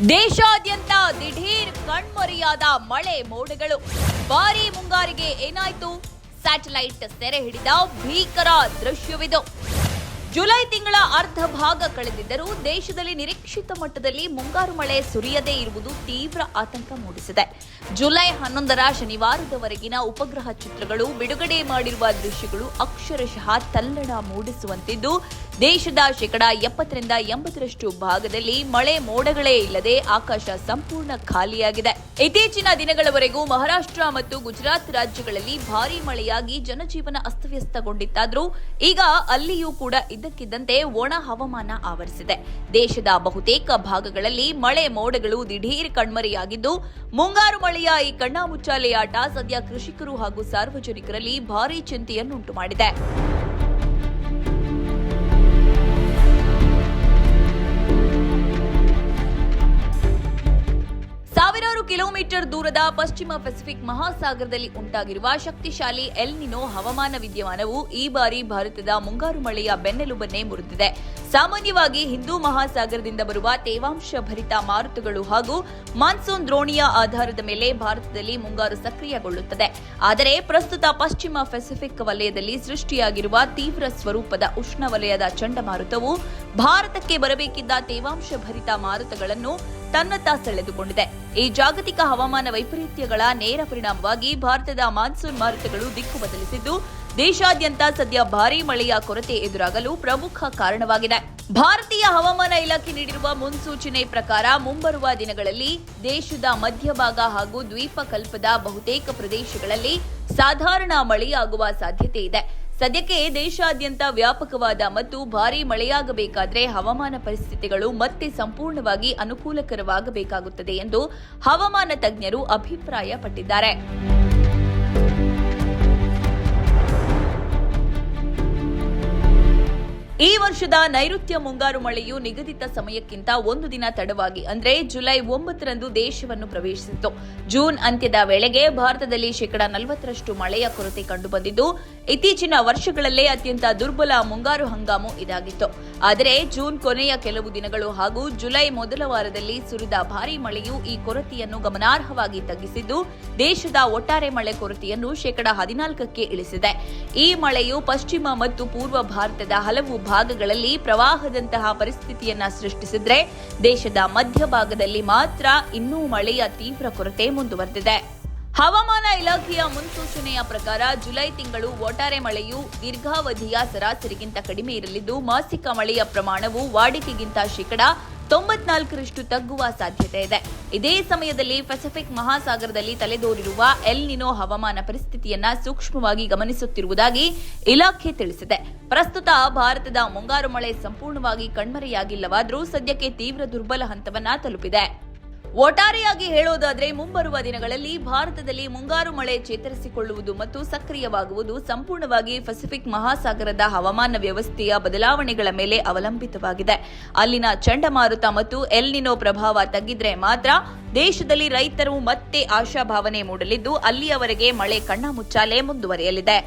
ದೇಶಾದ್ಯಂತ ದಿಢೀರ್ ಕಣ್ಮರೆಯಾದ ಮಳೆ ಮೋಡಗಳು. ಭಾರೀ ಮುಂಗಾರಿಗೆ ಏನಾಯ್ತು? ಸ್ಯಾಟಲೈಟ್ ಸೆರೆ ಹಿಡಿದ ಭೀಕರ ದೃಶ್ಯವಿದು. ಜುಲೈ ತಿಂಗಳ ಅರ್ಧ ಭಾಗ ಕಳೆದಿದ್ದರೂ ದೇಶದಲ್ಲಿ ನಿರೀಕ್ಷಿತ ಮಟ್ಟದಲ್ಲಿ ಮುಂಗಾರು ಮಳೆ ಸುರಿಯದೇ ಇರುವುದು ತೀವ್ರ ಆತಂಕ ಮೂಡಿಸಿದೆ. ಜುಲೈ 11ರ ಶನಿವಾರದವರೆಗಿನ ಉಪಗ್ರಹ ಚಿತ್ರಗಳು ಬಿಡುಗಡೆ ಮಾಡಿರುವ ದೃಶ್ಯಗಳು ಅಕ್ಷರಶಃ ತಲ್ಲಣ ಮೂಡಿಸುವಂತಿದ್ದು, ದೇಶದ 70% ಭಾಗದಲ್ಲಿ ಮಳೆ ಮೋಡಗಳೇ ಇಲ್ಲದೆ ಆಕಾಶ ಸಂಪೂರ್ಣ ಖಾಲಿಯಾಗಿದೆ. ಇತ್ತೀಚಿನ ದಿನಗಳವರೆಗೂ ಮಹಾರಾಷ್ಟ್ರ ಮತ್ತು ಗುಜರಾತ್ ರಾಜ್ಯಗಳಲ್ಲಿ ಭಾರೀ ಮಳೆಯಾಗಿ ಜನಜೀವನ ಅಸ್ತವ್ಯಸ್ತಗೊಂಡಿತ್ತಾದರೂ ಈಗ ಅಲ್ಲಿಯೂ ಕೂಡ ಇದ್ದಕ್ಕಿದ್ದಂತೆ ಒಣ ಹವಾಮಾನ ಆವರಿಸಿದೆ. ದೇಶದ ಬಹುತೇಕ ಭಾಗಗಳಲ್ಲಿ ಮಳೆ ಮೋಡಗಳು ದಿಢೀರ್ ಕಣ್ಮರೆಯಾಗಿದ್ದು, ಮುಂಗಾರು ಮಳೆಯ ಈ ಕಣ್ಣಾಮುಚ್ಚಾಲೆಯಾಟ ಸದ್ಯ ಕೃಷಿಕರು ಹಾಗೂ ಸಾರ್ವಜನಿಕರಲ್ಲಿ ಭಾರೀ ಚಿಂತೆಯನ್ನುಂಟು ಮಾಡಿದೆ. ಸಾವಿರಾರು ಕಿಲೋಮೀಟರ್ ದೂರದ ಪಶ್ಚಿಮ ಪೆಸಿಫಿಕ್ ಮಹಾಸಾಗರದಲ್ಲಿ ಉಂಟಾಗಿರುವ ಶಕ್ತಿಶಾಲಿ ಎಲ್ ನಿನೋ ಹವಾಮಾನ ವಿದ್ಯಮಾನವು ಈ ಬಾರಿ ಭಾರತದ ಮುಂಗಾರು ಮಳೆಯ ಬೆನ್ನೆಲುಬನ್ನೇ ಮುರಿದಿದೆ. ಸಾಮಾನ್ಯವಾಗಿ ಹಿಂದೂ ಮಹಾಸಾಗರದಿಂದ ಬರುವ ತೇವಾಂಶ ಭರಿತ ಮಾರುತಗಳು ಹಾಗೂ ಮಾನ್ಸೂನ್ ದ್ರೋಣಿಯ ಆಧಾರದ ಮೇಲೆ ಭಾರತದಲ್ಲಿ ಮುಂಗಾರು ಸಕ್ರಿಯಗೊಳ್ಳುತ್ತದೆ. ಆದರೆ ಪ್ರಸ್ತುತ ಪಶ್ಚಿಮ ಪೆಸಿಫಿಕ್ ವಲಯದಲ್ಲಿ ಸೃಷ್ಟಿಯಾಗಿರುವ ತೀವ್ರ ಸ್ವರೂಪದ ಉಷ್ಣವಲಯದ ಚಂಡಮಾರುತವು ಭಾರತಕ್ಕೆ ಬರಬೇಕಿದ್ದ ತೇವಾಂಶ ಭರಿತ ಮಾರುತಗಳನ್ನು ತನ್ನತ್ತ ಸೆಳೆದುಕೊಂಡಿದೆ. ಈ ಜಾಗತಿಕ ಹವಾಮಾನ ವೈಪರೀತ್ಯಗಳ ನೇರ ಪರಿಣಾಮವಾಗಿ ಭಾರತದ ಮಾನ್ಸೂನ್ ಮಾರುತಗಳು ದಿಕ್ಕು ಬದಲಿಸಿದ್ದು, ದೇಶಾದ್ಯಂತ ಸದ್ಯ ಭಾರೀ ಮಳೆಯ ಕೊರತೆ ಎದುರಾಗಲು ಪ್ರಮುಖ ಕಾರಣವಾಗಿದೆ. ಭಾರತೀಯ ಹವಾಮಾನ ಇಲಾಖೆ ನೀಡಿರುವ ಮುನ್ಸೂಚನೆ ಪ್ರಕಾರ ಮುಂಬರುವ ದಿನಗಳಲ್ಲಿ ದೇಶದ ಮಧ್ಯಭಾಗ ಹಾಗೂ ದ್ವೀಪಕಲ್ಪದ ಬಹುತೇಕ ಪ್ರದೇಶಗಳಲ್ಲಿ ಸಾಧಾರಣ ಮಳೆಯಾಗುವ ಸಾಧ್ಯತೆ ಇದೆ. ಸದ್ಯಕ್ಕೆ ದೇಶಾದ್ಯಂತ ವ್ಯಾಪಕವಾದ ಮತ್ತು ಭಾರೀ ಮಳೆಯಾಗಬೇಕಾದರೆ ಹವಾಮಾನ ಪರಿಸ್ಥಿತಿಗಳು ಮತ್ತೆ ಸಂಪೂರ್ಣವಾಗಿ ಅನುಕೂಲಕರವಾಗಬೇಕಾಗುತ್ತದೆ ಎಂದು ಹವಾಮಾನ ತಜ್ಞರು ಅಭಿಪ್ರಾಯಪಟ್ಟಿದ್ದಾರೆ. ಈ ವರ್ಷದ ನೈಋತ್ಯ ಮುಂಗಾರು ಮಳೆಯು ನಿಗದಿತ ಸಮಯಕ್ಕಿಂತ ಒಂದು ದಿನ ತಡವಾಗಿ ಅಂದರೆ ಜುಲೈ 9ರಂದು ದೇಶವನ್ನು ಪ್ರವೇಶಿಸಿತು. ಜೂನ್ ಅಂತ್ಯದ ವೇಳೆಗೆ ಭಾರತದಲ್ಲಿ 40% ಮಳೆಯ ಕೊರತೆ ಕಂಡುಬಂದಿದ್ದು, ಇತ್ತೀಚಿನ ವರ್ಷಗಳಲ್ಲೇ ಅತ್ಯಂತ ದುರ್ಬಲ ಮುಂಗಾರು ಹಂಗಾಮು ಇದಾಗಿತ್ತು. ಆದರೆ ಜೂನ್ ಕೊನೆಯ ಕೆಲವು ದಿನಗಳು ಹಾಗೂ ಜುಲೈ ಮೊದಲ ವಾರದಲ್ಲಿ ಸುರಿದ ಭಾರೀ ಮಳೆಯು ಈ ಕೊರತೆಯನ್ನು ಗಮನಾರ್ಹವಾಗಿ ತಗ್ಗಿಸಿದ್ದು, ದೇಶದ ಒಟ್ಟಾರೆ ಮಳೆ ಕೊರತೆಯನ್ನು 14%ಕ್ಕೆ ಇಳಿಸಿದೆ. ಈ ಮಳೆಯು ಪಶ್ಚಿಮ ಮತ್ತು ಪೂರ್ವ ಭಾರತದ ಹಲವು ಭಾಗಗಳಲ್ಲಿ ಪ್ರವಾಹದಂತಹ ಪರಿಸ್ಥಿತಿಯನ್ನ ಸೃಷ್ಟಿಸಿದ್ರೆ, ದೇಶದ ಮಧ್ಯಭಾಗದಲ್ಲಿ ಮಾತ್ರ ಇನ್ನೂ ಮಳೆಯ ತೀವ್ರ ಕೊರತೆ ಮುಂದುವರೆದಿದೆ. ಹವಾಮಾನ ಇಲಾಖೆಯ ಮುನ್ಸೂಚನೆಯ ಪ್ರಕಾರ ಜುಲೈ ತಿಂಗಳು ಒಟ್ಟಾರೆ ಮಳೆಯು ದೀರ್ಘಾವಧಿಯ ಸರಾಸರಿಗಿಂತ ಕಡಿಮೆ ಇರಲಿದ್ದು, ಮಾಸಿಕ ಮಳೆಯ ಪ್ರಮಾಣವು ವಾಡಿಕೆಗಿಂತ 94% ತಗ್ಗುವ ಸಾಧ್ಯತೆ ಇದೆ. ಇದೇ ಸಮಯದಲ್ಲಿ ಪೆಸಿಫಿಕ್ ಮಹಾಸಾಗರದಲ್ಲಿ ತಲೆದೋರಿರುವ ಎಲ್ ನಿನೋ ಹವಾಮಾನ ಪರಿಸ್ಥಿತಿಯನ್ನ ಸೂಕ್ಷ್ಮವಾಗಿ ಗಮನಿಸುತ್ತಿರುವುದಾಗಿ ಇಲಾಖೆ ತಿಳಿಸಿದೆ. ಪ್ರಸ್ತುತ ಭಾರತದ ಮುಂಗಾರು ಮಳೆ ಸಂಪೂರ್ಣವಾಗಿ ಕಣ್ಮರೆಯಾಗಿಲ್ಲವಾದರೂ ಸದ್ಯಕ್ಕೆ ತೀವ್ರ ದುರ್ಬಲ ಹಂತವನ್ನ ತಲುಪಿದೆ. ಒಟ್ಟಾರೆಯಾಗಿ ಹೇಳೋದಾದ್ರೆ ಮುಂಬರುವ ದಿನಗಳಲ್ಲಿ ಭಾರತದಲ್ಲಿ ಮುಂಗಾರು ಮಳೆ ಚೇತರಿಸಿಕೊಳ್ಳುವುದು ಮತ್ತು ಸಕ್ರಿಯವಾಗುವುದು ಸಂಪೂರ್ಣವಾಗಿ ಪೆಸಿಫಿಕ್ ಮಹಾಸಾಗರದ ಹವಾಮಾನ ವ್ಯವಸ್ಥೆಯ ಬದಲಾವಣೆಗಳ ಮೇಲೆ ಅವಲಂಬಿತವಾಗಿದೆ. ಅಲ್ಲಿನ ಚಂಡಮಾರುತ ಮತ್ತು ಎಲ್ ನಿನೋ ಪ್ರಭಾವ ತಗ್ಗಿದ್ರೆ ಮಾತ್ರ ದೇಶದಲ್ಲಿ ರೈತರು ಮತ್ತೆ ಆಶಾಭಾವನೆ ಮೂಡಲಿದ್ದು, ಅಲ್ಲಿಯವರೆಗೆ ಮಳೆ ಕಣ್ಣಾಮುಚ್ಚಾಲೆ ಮುಂದುವರಿಯಲಿದೆ.